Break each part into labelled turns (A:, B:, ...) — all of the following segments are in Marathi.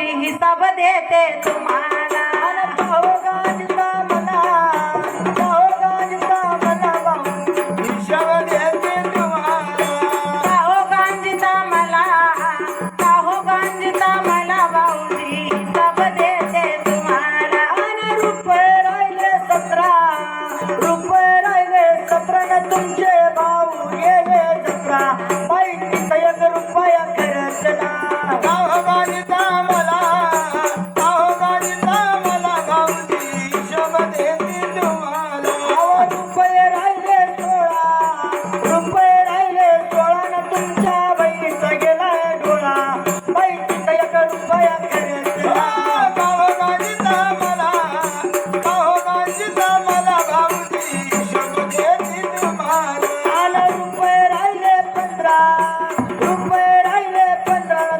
A: भाऊजी हिसाब देते तुम्हाला
B: काहो गांजीचा मला काहो गांजीचा मला भाऊ हिशोब देते तुम्हाला
A: काहो गांजीचा मला काहो गांजीचा मला भाऊजी हिसाब देते तुम्हाला
B: आणि रुपये राहिले 17 न तुमचे भाऊ गेले 17 बाई तिथं 1 रुपया खरंच ना काहो गांजीचा मला भाऊजी हिशोब देते तुम्हाला रुपये राहिले 16 न तुमच्या बहिणीचा गेलाय डोळा बाई तिथं 1 रुपया खरंच ना काहो गांजीचा मला भाऊजी हिशोब देते तुम्हाला आणि रुपये राहिले 15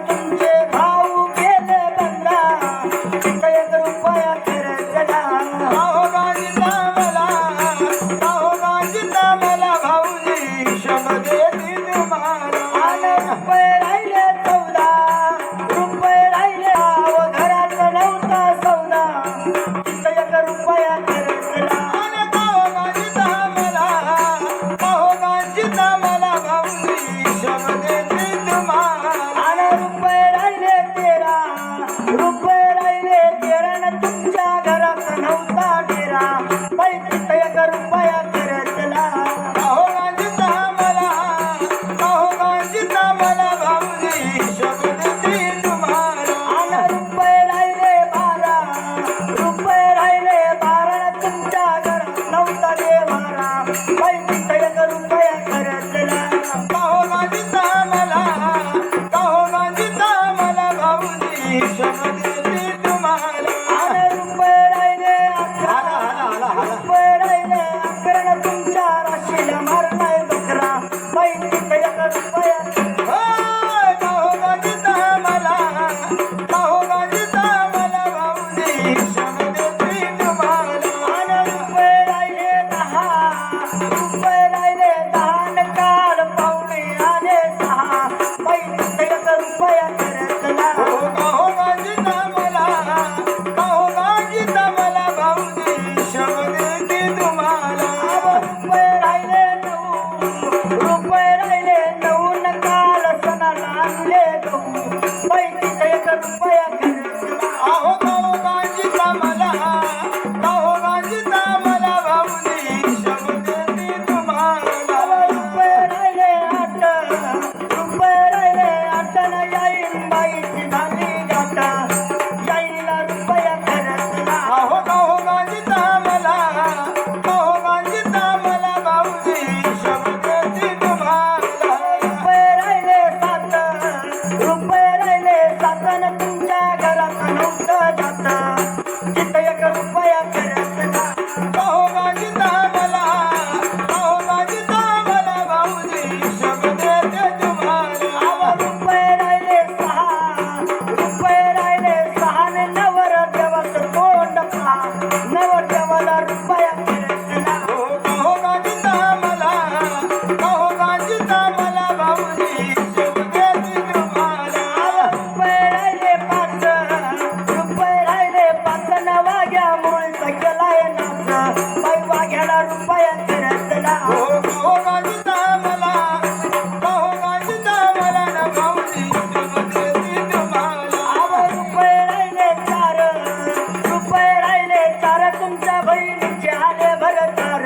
B: तुमचे भाऊ गेले 15 तिथं 1 रुपया खरंच ना काहो गांजीचा मला भाऊजी हिशोब देते तुम्हाला आणि रुपये राहिले 14 घरात नव्हता सौदा तिथं 1 रुपया खरंच ना आणि काहो गांजीचा मला भाऊजी हिशोब देते तुम्हाला आणि रुपये राहिले 13 न तुमच्या घरात नव्हता डेरा बाई तिथं 1 रुपया खरंच ना काहो गांजीचा मला भाऊजी हिशोब देते तुम्हाला आणि रुपये राहिले 12 न तुमच्या घरात नव्हता देवारा बाई तिथं 1 रुपया खरंच ना काहो गांजीचा मला भाऊजी हिशोब देते तुम्हाला आणि रुपये राहिले 11 न तुमच्या राशीला मारलाय बकरा बाई तिथं 1 रुपया काहो गांजीचा मला भाऊजी हिशोब देते तुम्हाला आणि रुपये राहिले 10 न काल पाहुणे आले 6 बाई तिथं 1 रुपया खरंच ना काहो गांजीचा मला भाऊजी हिशोब देते तुम्हाला रुपये राहिले 9 न काल सणाला आणले गहू बाई तिथं 1 रुपया खरंच ना काहो गांजीचा मला भाऊजी हिशोब देते तुम्हाला रुपये राहिले 8 न येईन बाईची झाली गाठा येईला रुपया खरंच ना काहो गांजीचा मला भाऊजी हिशोब देते तुम्हाला रुपये राहिले 7 न तुमच्या घरात नव्हतं जात तिथं 1 रुपया खरंच ना काहो गांजीचा मला भाऊजी हिशोब देते तुम्हाला रुपये राहिले 6 न नवरदेवाचं तोंड पहा नवरदेवाला रुपया खरंच ना काहो गांजीचा मला भाऊजी हिशोब देते तुम्हाला रुपये राहिले 5 न वाघ्या मुळीचा गेलाय नाच बाई वाघ्याला रुपया खरंच ना काहो गांजीचा मला ना भाऊजी हिशोब देते तुम्हाला रुपये राहिले 4 तुमच्या बहिणीचे आले भरत 4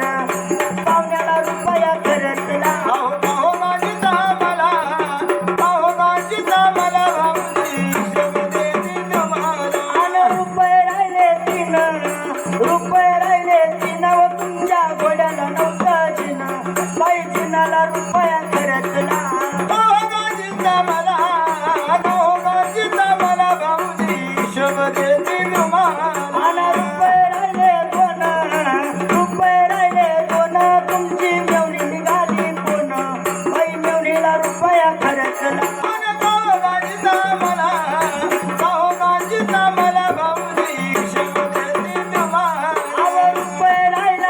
B: पाहुण्याला रुपया खरंच ना काहो गांजीचा मला भाऊजी हिशोब देते तुम्हाला आणि रुपये राहिले 3 व तुमच्या घोड्याला नव्हतं जिन बाई जिनाला रुपया खरंच ना काहो गांजीचा मला भाऊजी हिशोब देते तुम्हाला आणि रुपये राहिले 2 तुमची मेवणी निघाली कोण बाई मेवणीला रुपया खरंच ना आणि काहो गांजीचा मला भाऊजी हिशोब देते तुम्हाला रुपये राहिले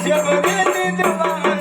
B: सब देते तुम्हाला